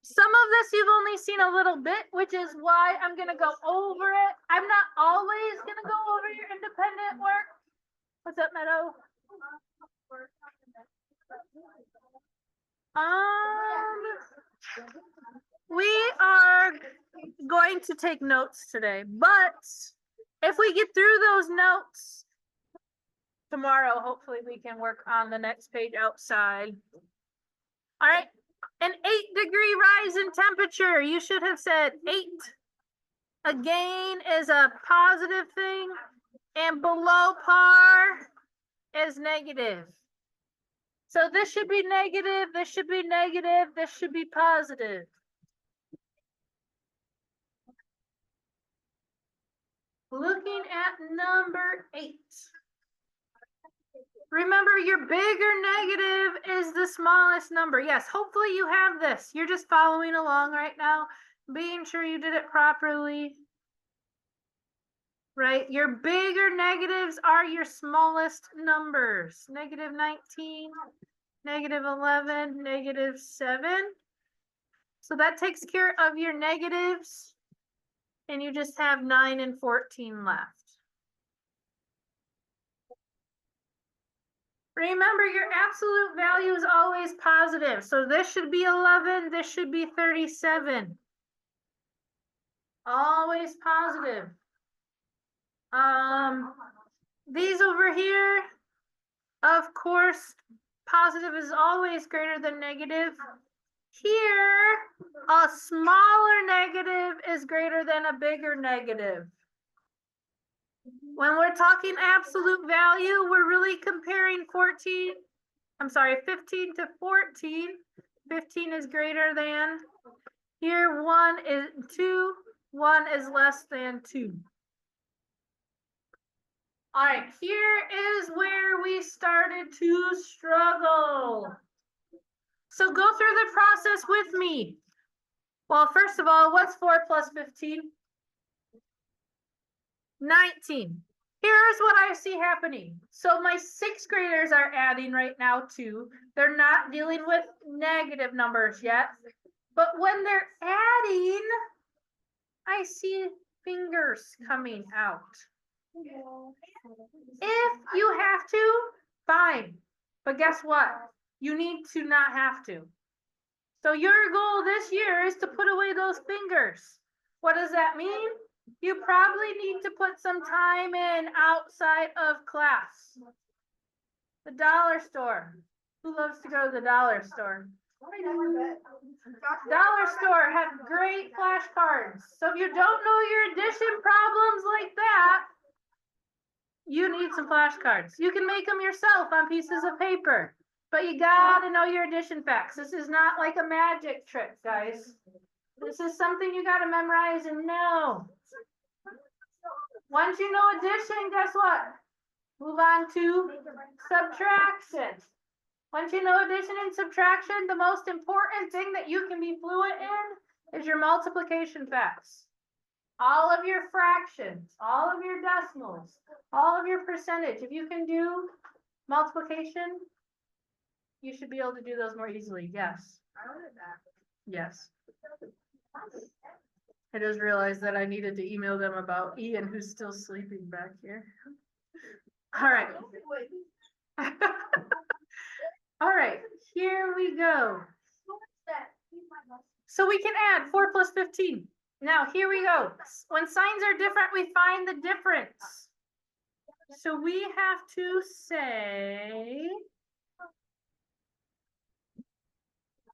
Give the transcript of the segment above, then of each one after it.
Some of this you've only seen a little bit, which is why I'm going to go over it. I'm not always going to go over your independent work. What's up, Meadow? We are going to take notes today, but if we get through those notes tomorrow, hopefully we can work on the next page outside. All right, an 8-degree rise in temperature. You should have said 8. A gain is a positive thing, and below par is negative. So this should be negative, this should be negative, this should be positive. Looking at number 8. Remember, your bigger negative is the smallest number. Yes, hopefully you have this. You're just following along right now, being sure you did it properly. Right? Your bigger negatives are your smallest numbers. Negative 19, negative 11, negative 7. So that takes care of your negatives. And you just have 9 and 14 left. Remember, your absolute value is always positive. So this should be 11, this should be 37. Always positive. These over here, of course, positive is always greater than negative. Here, a smaller negative is greater than a bigger negative. When we're talking absolute value, we're really comparing 15 to 14. 15 is greater than. Here, 1 is 2, 1 is less than 2. All right, here is where we started to struggle. So go through the process with me. Well, first of all, what's 4 plus 15? 19. Here's what I see happening. So my 6th graders are adding right now too. They're not dealing with negative numbers yet. But when they're adding, I see fingers coming out. If you have to, fine. But guess what? You need to not have to. So your goal this year is to put away those fingers. What does that mean? You probably need to put some time in outside of class. The dollar store. Who loves to go to the dollar store? Dollar store have great flashcards. So if you don't know your addition problems like that, you need some flashcards. You can make them yourself on pieces of paper, but you gotta know your addition facts. This is not like a magic trick, guys. This is something you gotta memorize and know. Once you know addition, guess what? Move on to subtraction. Once you know addition and subtraction, the most important thing that you can be fluent in is your multiplication facts. All of your fractions, all of your decimals, all of your percentage. If you can do multiplication, you should be able to do those more easily. Yes. Yes. I just realized that I needed to email them about Ian, who's still sleeping back here. All right. All right, here we go. So we can add 4 plus 15. Now, here we go. When signs are different, we find the difference. So we have to say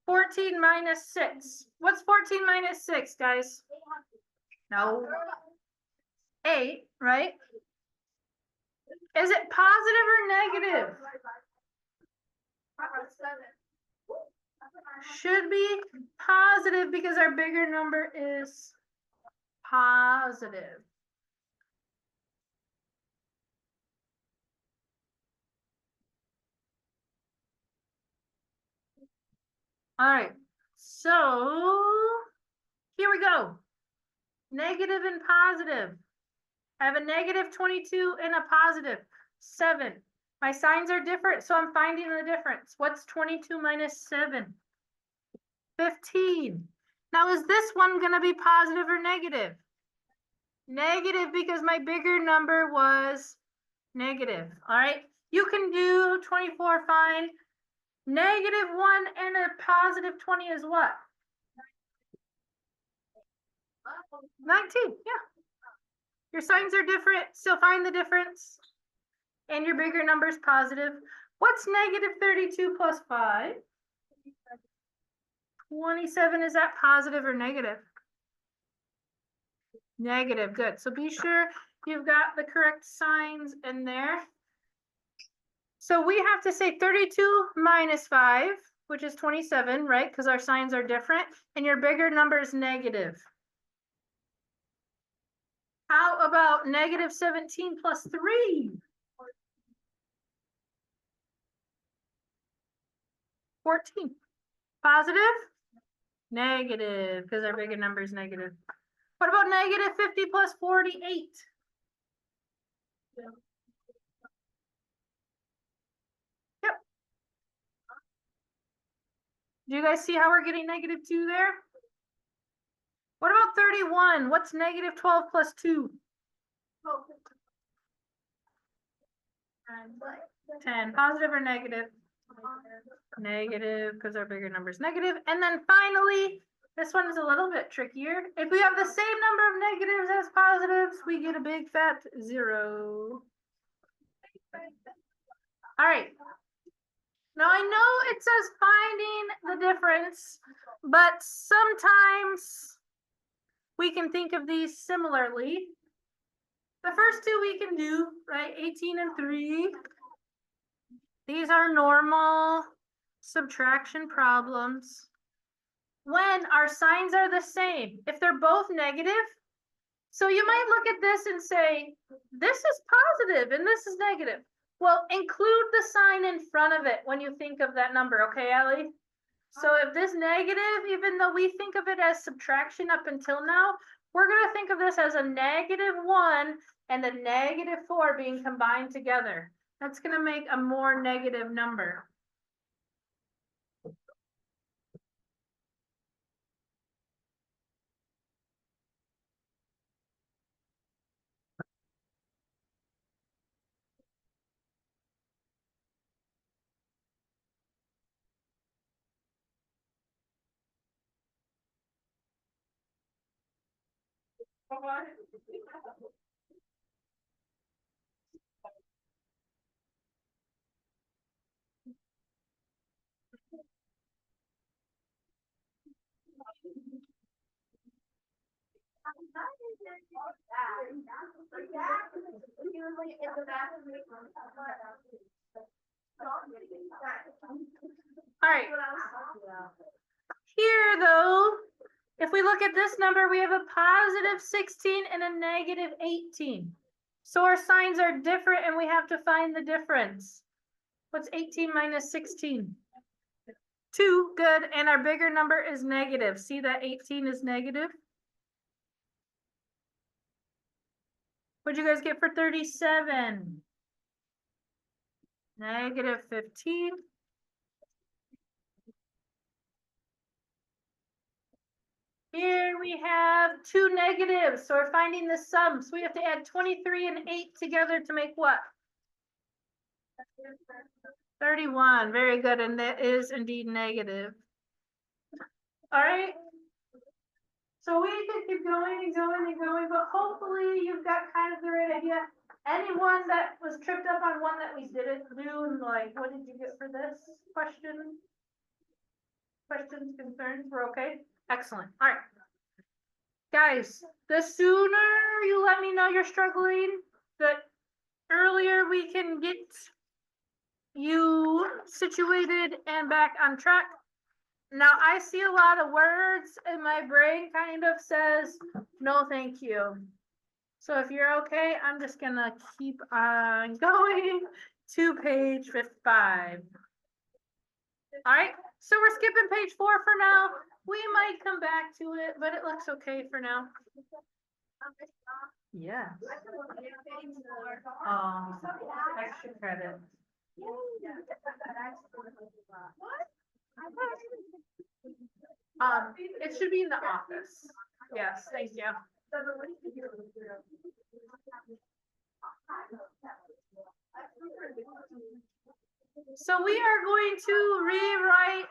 14 minus 6. What's 14 minus 6, guys? No. 8, right? Is it positive or negative? Should be positive because our bigger number is positive. All right, so here we go. Negative and positive. I have a negative 22 and a positive 7. My signs are different, so I'm finding the difference. What's 22 minus 7? 15. Now, is this one gonna be positive or negative? Negative, because my bigger number was negative. All right, you can do 24 fine. -1 and a positive 20 is what? 19, yeah. Your signs are different, so find the difference. And your bigger number is positive. What's -32 plus 5? 27, is that positive or negative? Negative, good. So be sure you've got the correct signs in there. So we have to say 32 minus 5, which is 27, right? Because our signs are different. And your bigger number is negative. How about -17 plus 3? 14. Positive? Negative, because our bigger number is negative. What about -50 plus 48? Yep. Do you guys see how we're getting -2 there? What about 31? What's -12 plus 2? 10. Positive or negative? Negative, because our bigger number is negative. And then finally, this one is a little bit trickier. If we have the same number of negatives as positives, we get a big fat 0. All right. Now I know it says finding the difference, but sometimes we can think of these similarly. The first two we can do, right? 18 and 3. These are normal subtraction problems. When our signs are the same, if they're both negative, so you might look at this and say, this is positive and this is negative. Well, include the sign in front of it when you think of that number, okay, Ellie? So if this negative, even though we think of it as subtraction up until now, we're going to think of this as a -1 and a -4 being combined together. That's going to make a more negative number. All right. Here, though, if we look at this number, we have a +16 and a -18. So our signs are different and we have to find the difference. What's 18 minus 16? 2, good. And our bigger number is negative. See that 18 is negative? What'd you guys get for 37? -15. Here we have 2 negatives, so we're finding the sum. So we have to add 23 and 8 together to make what? 31. Very good, and that is indeed negative. All right. So we can keep going and going and going, but hopefully you've got kind of the right idea. Anyone that was tripped up on one that we didn't do, and like, what did you get for this question? Questions, concerns, we're okay? Excellent. All right. Guys, the sooner you let me know you're struggling, the earlier we can get you situated and back on track. Now, I see a lot of words and my brain kind of says, no, thank you. So if you're okay, I'm just gonna keep on going to page 55. All right, so we're skipping page 4 for now. We might come back to it, but it looks okay for now. Yeah. Extra credit. It should be in the office. Yes, thank you. So we are going to rewrite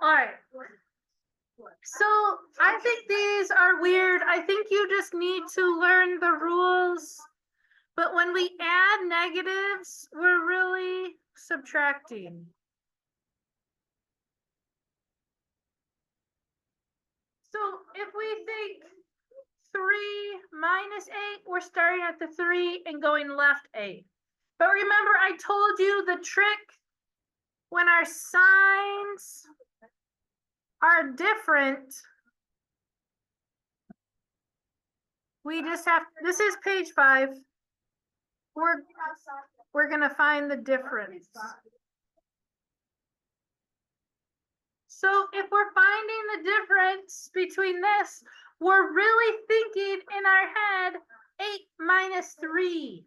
all right. So I think these are weird. I think you just need to learn the rules. But when we add negatives, we're really subtracting. So if we think 3 minus 8, we're starting at the 3 and going left 8. But remember, I told you the trick when our signs are different, we just have, this is page 5. We're going to find the difference. So if we're finding the difference between this, we're really thinking in our head 8 minus 3,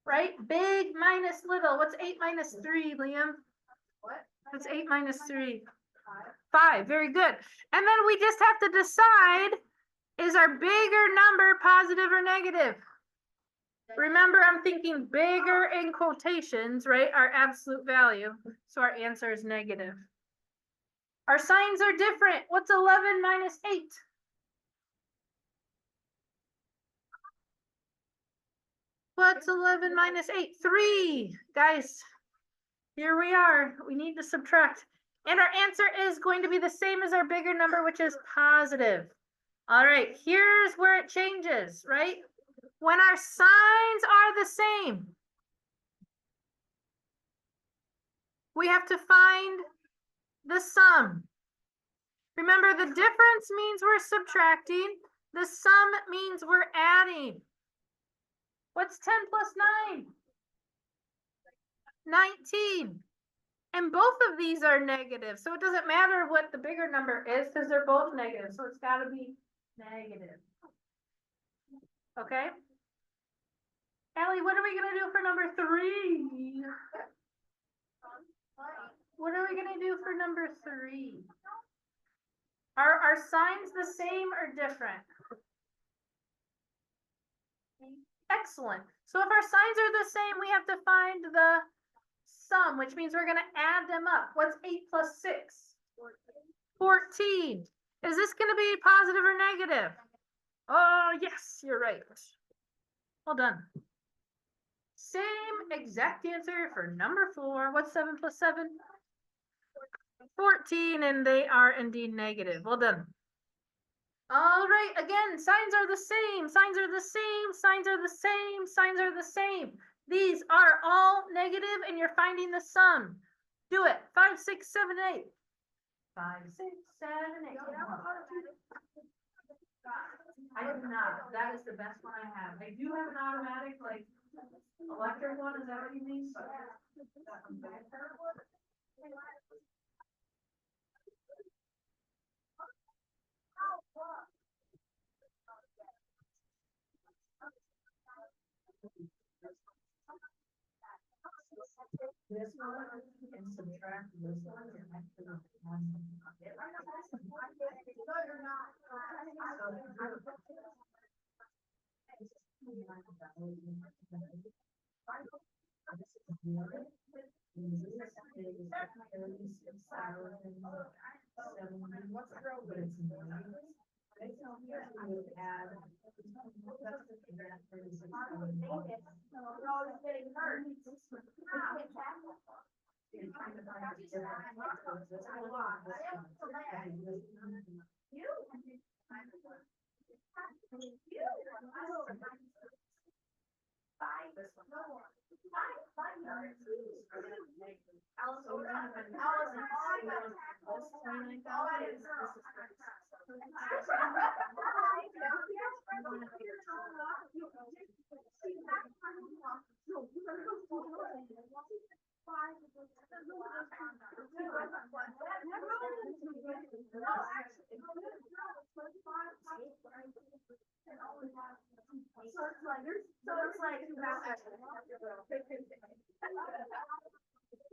right? Big minus little. What's 8 minus 3, Liam? What? What's 8 minus 3? 5. Very good. And then we just have to decide, is our bigger number positive or negative? Remember, I'm thinking bigger in quotations, right? Our absolute value. So our answer is negative. Our signs are different. What's 11 minus 8? What's 11 minus 8? 3. Guys, here we are. We need to subtract. And our answer is going to be the same as our bigger number, which is positive. All right, here's where it changes, right? When our signs are the same, we have to find the sum. Remember, the difference means we're subtracting. The sum means we're adding. What's 10 plus 9? 19. And both of these are negative. So it doesn't matter what the bigger number is because they're both negative. So it's got to be negative. Okay? Allie, what are we going to do for number 3? What are we going to do for number 3? Are our signs the same or different? Excellent. So if our signs are the same, we have to find the sum, which means we're going to add them up. What's 8 plus 6? 14. Is this going to be positive or negative? Oh, yes, you're right. Well done. Same exact answer for number 4. What's 7 plus 7? 14, and they are indeed negative. Well done. All right, again, signs are the same, signs are the same, signs are the same, signs are the same. These are all negative, and you're finding the sum. Do it. 5, 6, 7, 8. 5, 6, 7, 8. I do not. That is the best one I have. I do have an automatic, like, electric one. Is that what you mean? This one and subtract this one and actually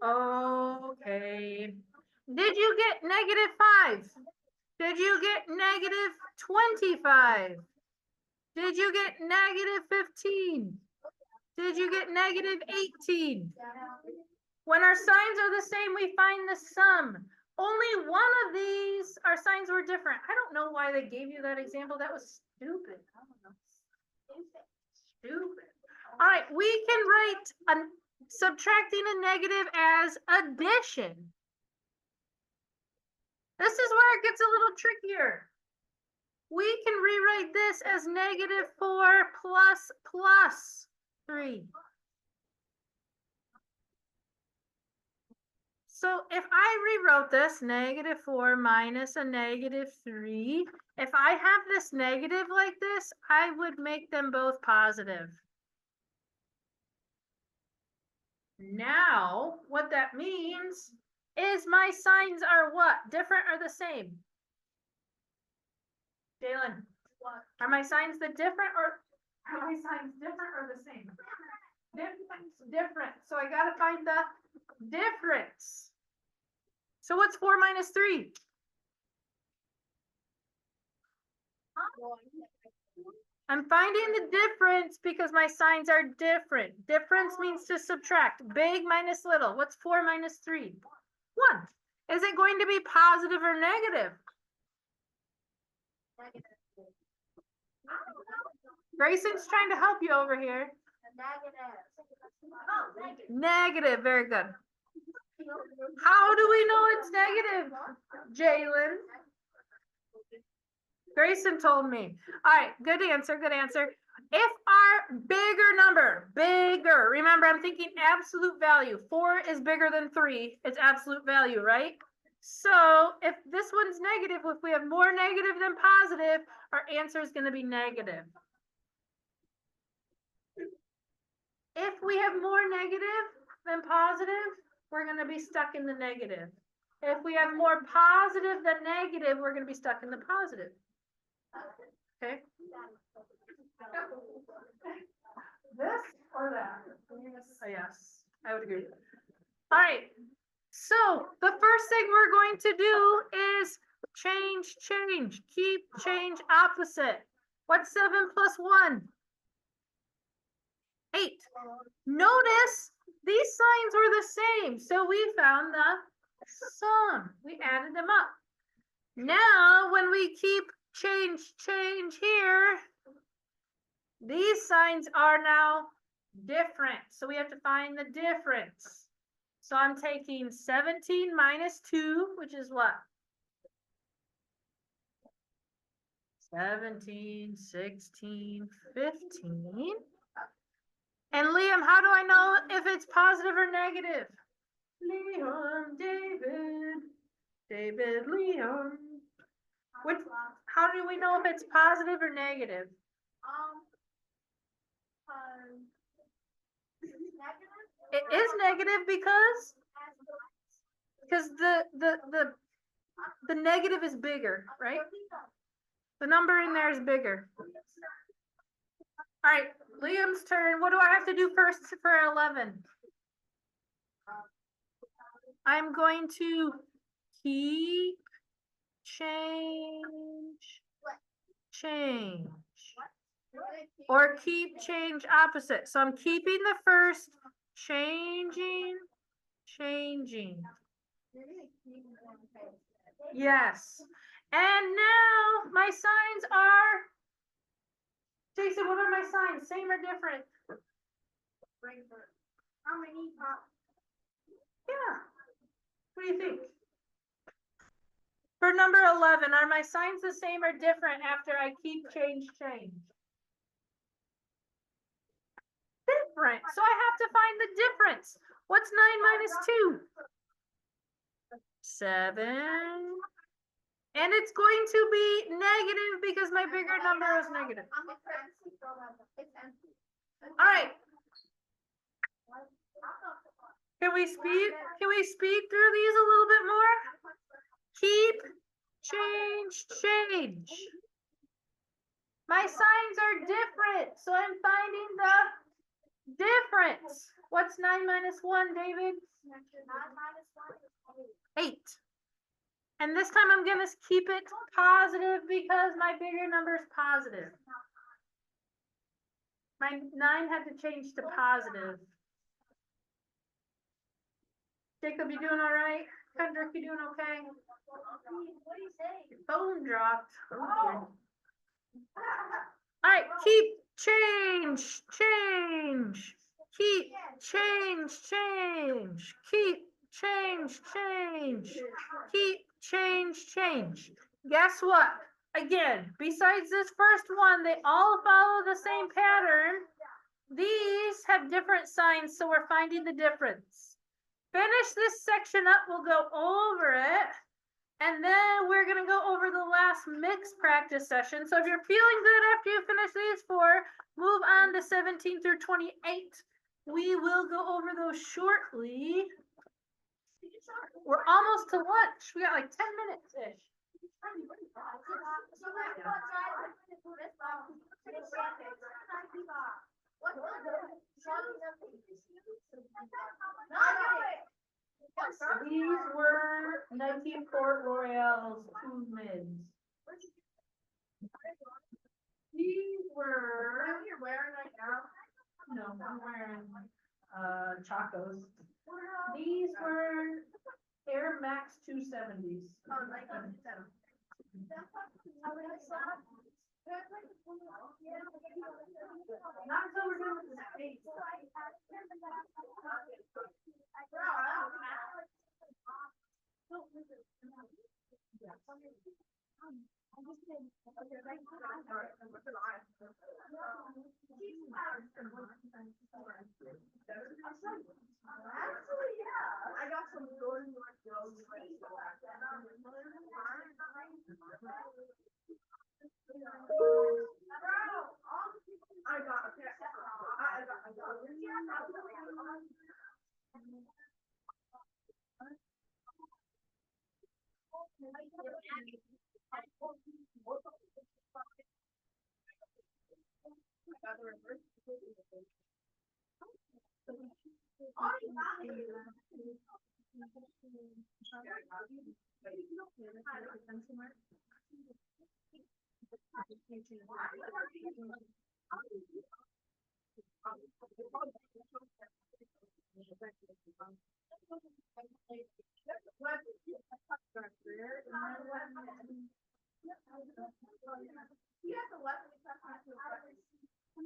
Okay. Did you get -5? Did you get -25? Did you get -15? Did you get -18? When our signs are the same, we find the sum. Only one of these, our signs were different. I don't know why they gave you that example. That was stupid. I don't know. Stupid. All right, we can write subtracting a negative as addition. This is where it gets a little trickier. We can rewrite this as -4 plus 3. So if I rewrote this -4 minus a -3, if I have this negative like this, I would make them both positive. Now, what that means is my signs are what? Different or the same? Jalen, are my signs the different or are my signs different or the same? Different. So I gotta find the difference. So what's 4 minus 3? I'm finding the difference because my signs are different. Difference means to subtract. Big minus little. What's 4 minus 3? 1. Is it going to be positive or negative? Grayson's trying to help you over here. Negative. Very good. How do we know it's negative, Jalen? Grayson told me. All right, good answer, good answer. If our bigger number, bigger, remember I'm thinking absolute value. 4 is bigger than 3, it's absolute value, right? So if this one's negative, if we have more negative than positive, our answer is going to be negative. If we have more negative than positive, we're going to be stuck in the negative. If we have more positive than negative, we're going to be stuck in the positive. Okay. This or that? Oh, yes, I would agree. All right. So the first thing we're going to do is change, keep, change, opposite. What's 7 plus 1? 8. Notice these signs were the same. So we found the sum. We added them up. Now, when we keep change here, these signs are now different. So we have to find the difference. So I'm taking 17 minus 2, which is what? 17, 16, 15. And Liam, how do I know if it's positive or negative? Liam, David, Liam. How do we know if it's positive or negative? It is negative because the negative is bigger, right? The number in there is bigger. All right, Liam's turn. What do I have to do first for 11? I'm going to keep, change, or keep, change, opposite. So I'm keeping the first, changing. Yes. And now my signs are, Jason, what are my signs? Same or different? How many? Yeah. What do you think? For number 11, are my signs the same or different after I keep, change? Different. So I have to find the difference. What's 9 minus 2? 7. And it's going to be negative because my bigger number is negative. All right. Can we speed through these a little bit more? Keep, change. My signs are different, so I'm finding the difference. What's 9 minus 1, David? 8. And this time I'm going to keep it positive because my bigger number is positive. My 9 had to change to positive. Jacob, you doing all right? Kendrick, you doing okay? What do you say? Your phone dropped. Oh. All right, keep, change, change. Keep, change, change. Keep, change, change. Keep, change, change. Guess what? Again, besides this first one, they all follow the same pattern. These have different signs, so we're finding the difference. Finish this section up, we'll go over it. And then we're going to go over the last mix practice session. So if you're feeling good after you finish these 4, move on to 17 through 28. We will go over those shortly. We're almost to lunch. We got like 10 minutes-ish. These were 19 Port Royals, 2 mids. These were. What you're wearing right now? No, I'm wearing Chacos. These were Air Max 270s. Oh, like not until we're done with the space. Actually, yeah. I got some Jordan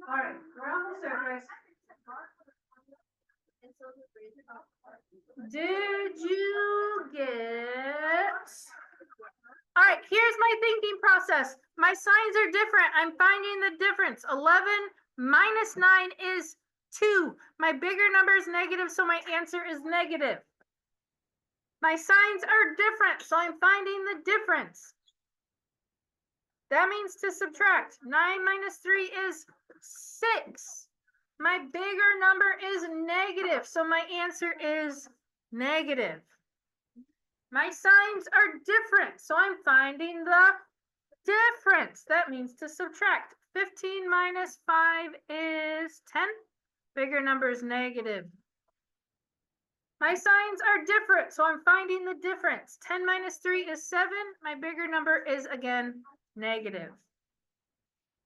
All right, we're almost there, guys. Did you get? All right, here's my thinking process. My signs are different. I'm finding the difference. 11 minus 9 is 2. My bigger number is negative, so my answer is negative. My signs are different, so I'm finding the difference. That means to subtract. 9 minus 3 is 6. My bigger number is negative, so my answer is negative. My signs are different, so I'm finding the difference. That means to subtract. 15 minus 5 is 10. Bigger number is negative. My signs are different, so I'm finding the difference. 10 minus 3 is 7. My bigger number is, again, negative.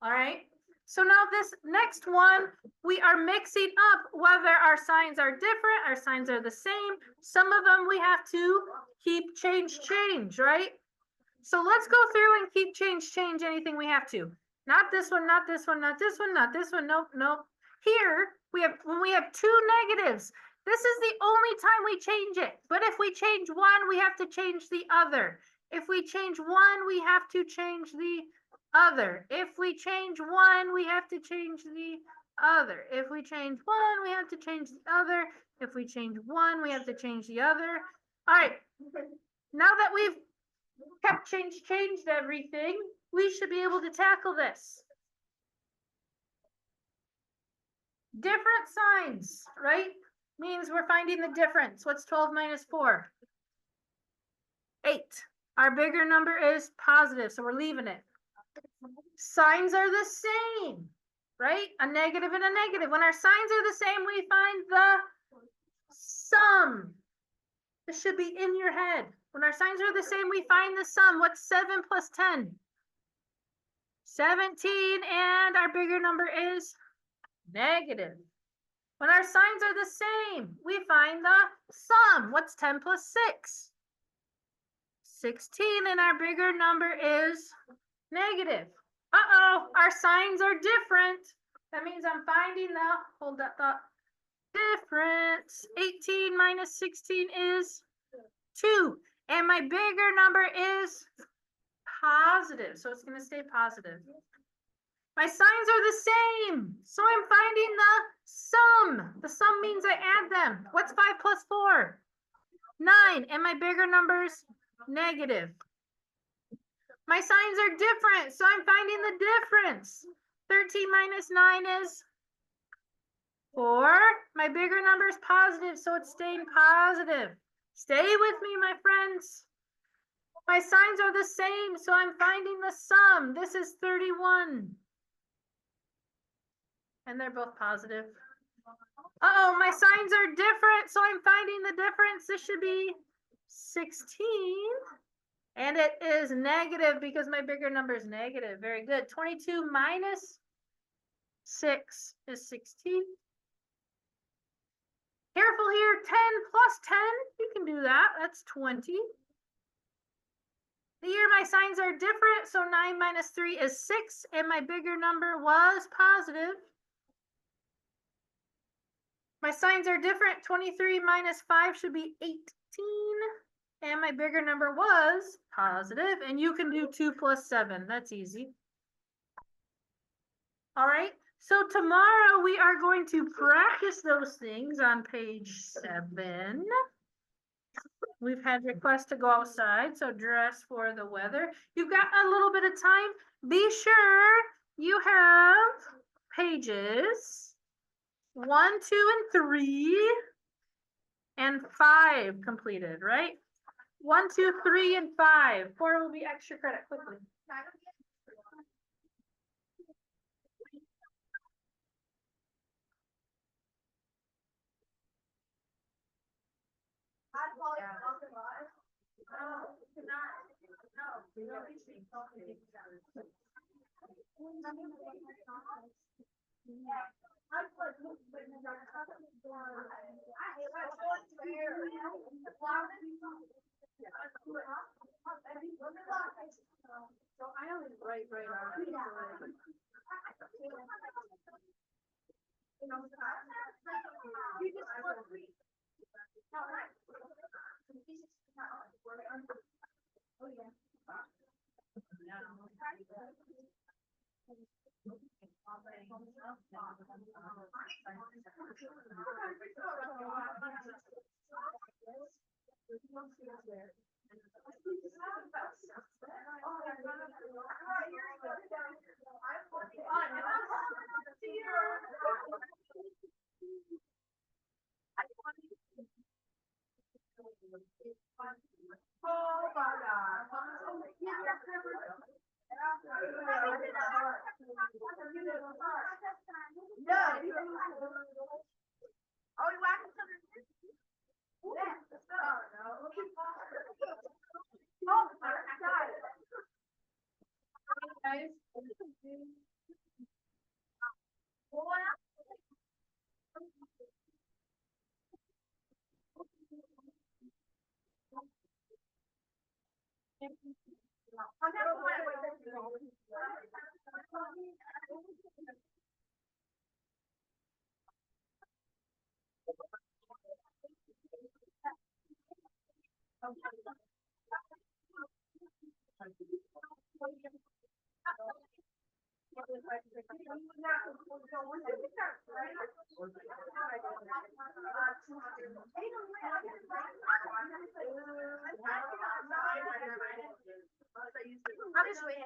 All right. So now this next one, we are mixing up whether our signs are different, our signs are the same. Some of them we have to keep, change, right? So let's go through and keep, change anything we have to. Not this one, not this one, not this one, not this one, nope, nope. Here, when we have 2 negatives, this is the only time we change it. But if we change one, we have to change the other. If we change one, we have to change the other. If we change one, we have to change the other. If we change one, we have to change the other. If we change one, we have to change the other. All right. Now that we've kept, changed everything, we should be able to tackle this. Different signs, right? Means we're finding the difference. What's 12 minus 4? 8. Our bigger number is positive, so we're leaving it. Signs are the same, right? A negative and a negative. When our signs are the same, we find the sum. This should be in your head. When our signs are the same, we find the sum. What's 7 plus 10? 17, and our bigger number is negative. When our signs are the same, we find the sum. What's 10 plus 6? 16, and our bigger number is negative. Uh-oh, our signs are different. That means I'm finding the, hold that thought, difference. 18 minus 16 is 2. And my bigger number is positive, so it's going to stay positive. My signs are the same, so I'm finding the sum. The sum means I add them. What's 5 plus 4? 9, and my bigger number's negative. My signs are different, so I'm finding the difference. 13 minus 9 is 4. My bigger number is positive, so it's staying positive. Stay with me, my friends. My signs are the same, so I'm finding the sum. This is 31. And they're both positive. Uh-oh, my signs are different, so I'm finding the difference. This should be 16. And it is negative because my bigger number is negative. Very good. 22 minus 6 is 16. Careful here. 10 plus 10. You can do that. That's 20. The year my signs are different, so 9 minus 3 is 6, and my bigger number was positive. My signs are different. 23 minus 5 should be 18, and my bigger number was positive, and you can do 2 plus 7. That's easy. All right, so tomorrow we are going to practice those things on page 7. We've had requests to go outside, so dress for the weather. You've got a little bit of time. Be sure you have pages 1, 2, and 3, and 5 completed, right? 1, 2, 3, and 5. 4 will be extra credit quickly. So I always write right on. I'll just wait.